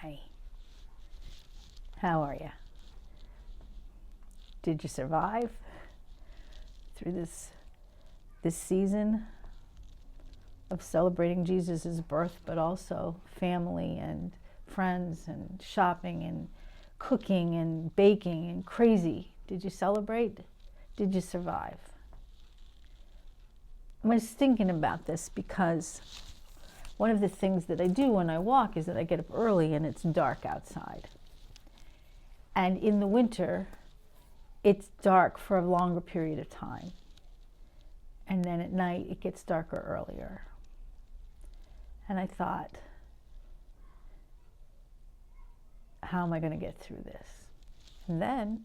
Hi. How are you? Did you survive through this season of celebrating Jesus' birth, but also family and friends and shopping and cooking and baking and crazy? Did you celebrate? Did you survive? I was thinking about this because one of the things that I do when I walk is that I get up early and it's dark outside. And in the winter, it's dark for a longer period of time. And then at night, it gets darker earlier. And I thought, how am I going to get through this? And then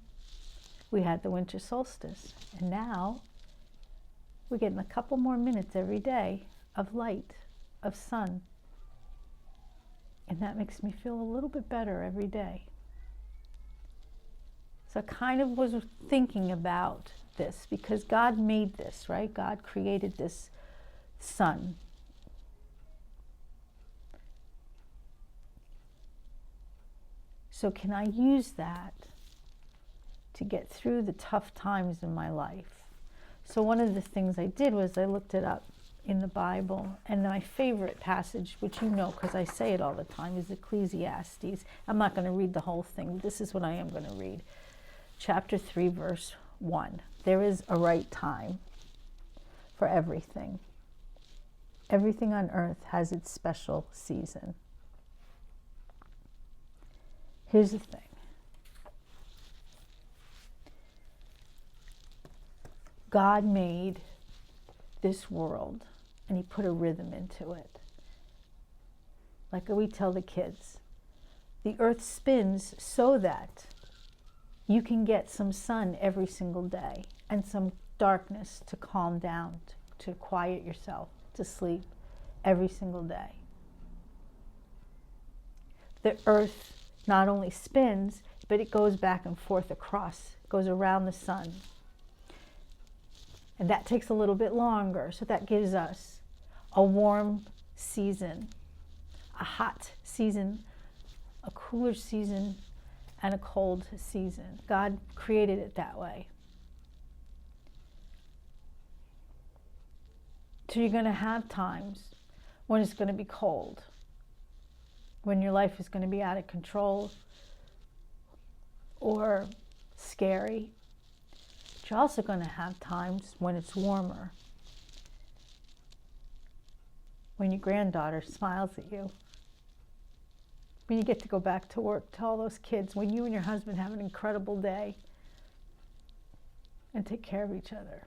we had the winter solstice. And now we're getting a couple more minutes every day of light, of sun. And that makes me feel a little bit better every day. So I kind of was thinking about this because God made this, right? God created this sun. So can I use that to get through the tough times in my life? So one of the things I did was I looked it up in the Bible, and my favorite passage, which you know because I say it all the time, is Ecclesiastes. I'm not going to read the whole thing. This is what I am going to read. Chapter 3, verse 1. There is a right time for everything. Everything on earth has its special season. Here's the thing. God made this world and he put a rhythm into it. Like we tell the kids, the earth spins so that you can get some sun every single day and some darkness to calm down, to quiet yourself, to sleep every single day. The earth not only spins, but it goes back and forth across, goes around the sun. And that takes a little bit longer, so that gives us a warm season, a hot season, a cooler season, and a cold season. God created it that way. So you're going to have times when it's going to be cold, when your life is going to be out of control or scary. But you're also going to have times when it's warmer, when your granddaughter smiles at you, when you get to go back to work, to all those kids, when you and your husband have an incredible day and take care of each other.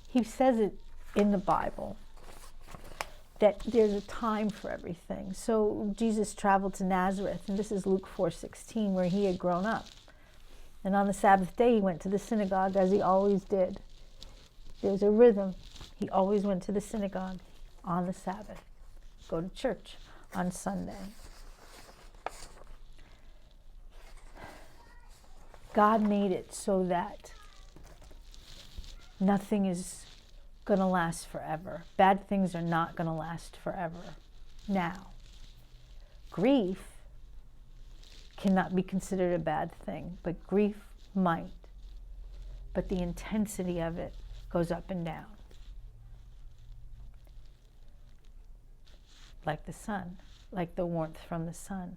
He says it in the Bible that there's a time for everything. So Jesus traveled to Nazareth, and this is Luke 4:16, where he had grown up. And on the Sabbath day, he went to the synagogue as he always did. There's a rhythm. He always went to the synagogue on the Sabbath. Go to church on Sunday. God made it so that nothing is going to last forever. Bad things are not going to last forever. Now, grief cannot be considered a bad thing, but grief might. But the intensity of it goes up and down. Like the sun, like the warmth from the sun.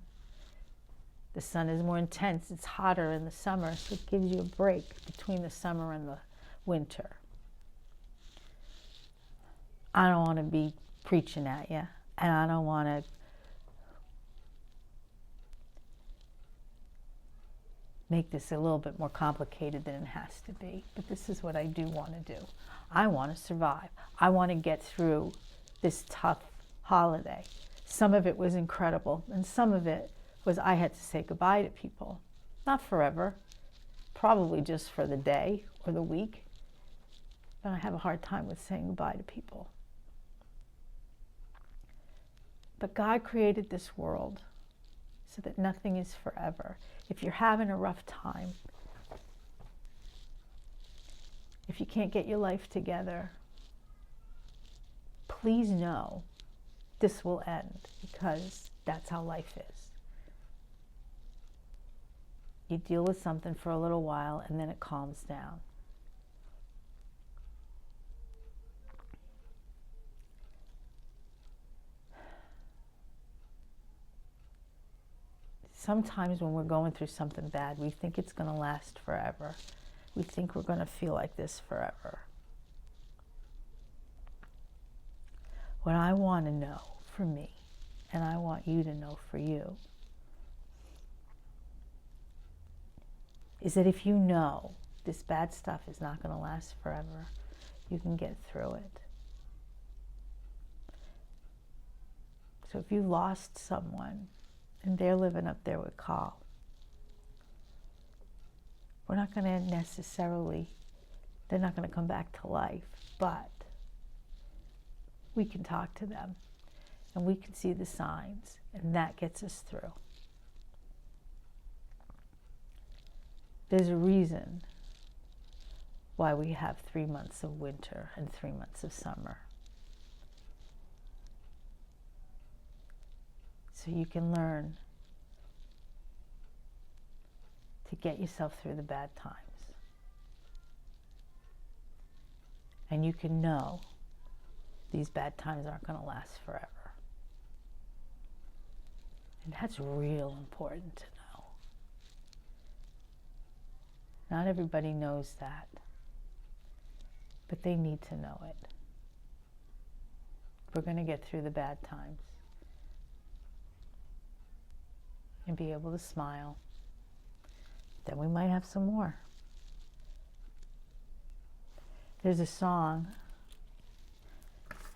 The sun is more intense, it's hotter in the summer, so it gives you a break between the summer and the winter. I don't want to be preaching at you, and I don't want to make this a little bit more complicated than it has to be, but this is what I do want to do. I want to survive. I want to get through this tough holiday. Some of it was incredible, and some of it was I had to say goodbye to people. Not forever, probably just for the day or the week, but I have a hard time with saying goodbye to people. But God created this world so that nothing is forever. If you're having a rough time, if you can't get your life together, please know this will end, because that's how life is. You deal with something for a little while and then it calms down. Sometimes when we're going through something bad, we think it's going to last forever. We think we're going to feel like this forever. What I want to know for me, and I want you to know for you, is that if you know this bad stuff is not going to last forever, you can get through it. So if you lost someone and they're living up there with Carl, we're not going to necessarily, they're not going to come back to life, but we can talk to them and we can see the signs, and that gets us through. There's a reason why we have 3 months of winter and 3 months of summer. So you can learn to get yourself through the bad times. And you can know these bad times aren't going to last forever. And that's real important to know. Not everybody knows that, but they need to know it. We're going to get through the bad times and be able to smile. Then we might have some more. There's a song,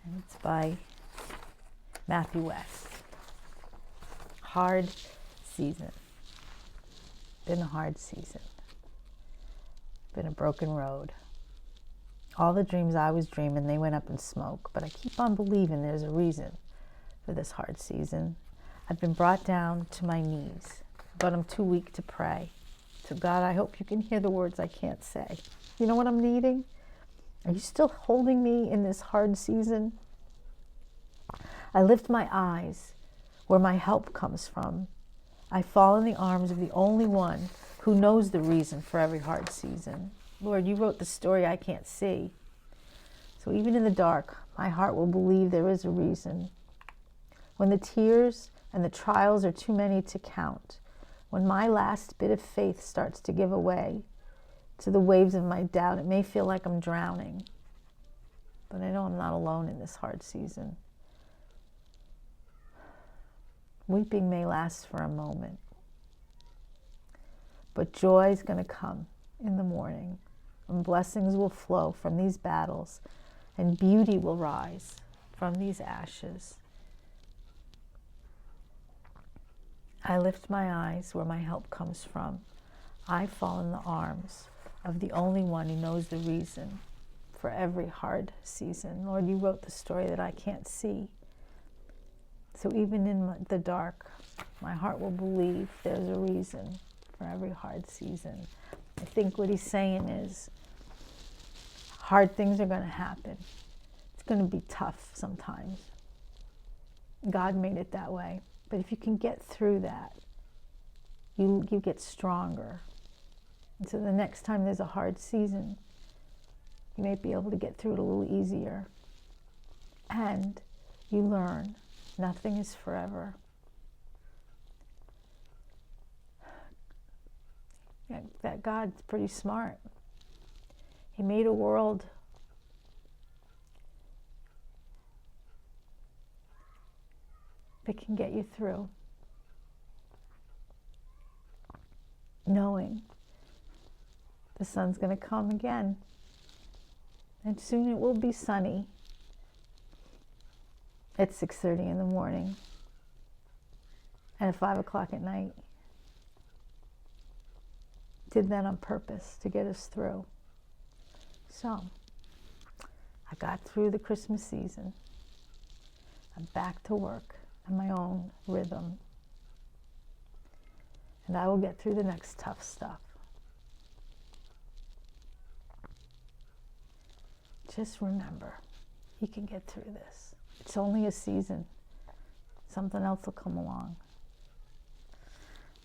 and it's by Matthew West. Hard season. Been a hard season. Been a broken road. All the dreams I was dreaming, they went up in smoke, but I keep on believing there's a reason for this hard season. I've been brought down to my knees, but I'm too weak to pray. So God, I hope you can hear the words I can't say. You know what I'm needing? Are you still holding me in this hard season? I lift my eyes where my help comes from. I fall in the arms of the only one who knows the reason for every hard season. Lord, you wrote the story I can't see. So even in the dark, my heart will believe there is a reason. When the tears and the trials are too many to count, when my last bit of faith starts to give away to the waves of my doubt, it may feel like I'm drowning, but I know I'm not alone in this hard season. Weeping may last for a moment, but joy is going to come in the morning, and blessings will flow from these battles, and beauty will rise from these ashes. I lift my eyes where my help comes from. I fall in the arms of the only one who knows the reason for every hard season. Lord, you wrote the story that I can't see. So even in the dark, my heart will believe there's a reason for every hard season. I think what he's saying is hard things are going to happen. It's going to be tough sometimes. God made it that way. But if you can get through that, you get stronger. And so the next time there's a hard season, you may be able to get through it a little easier. And you learn nothing is forever. That God's pretty smart. He made a world that can get you through, knowing the sun's going to come again, and soon it will be sunny at 6:30 in the morning and at 5 o'clock at night. Did that on purpose to get us through. So I got through the Christmas season. I'm back to work in my own rhythm. And I will get through the next tough stuff. Just remember, you can get through this. It's only a season. Something else will come along.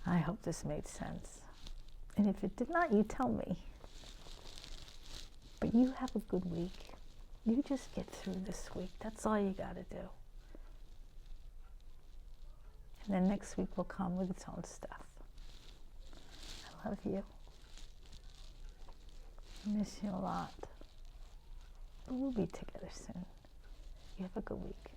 I hope this made sense. And if it did not, you tell me. But you have a good week. You just get through this week. That's all you got to do. And then next week will come with its own stuff. I love you. I miss you a lot. But we'll be together soon. You have a good week.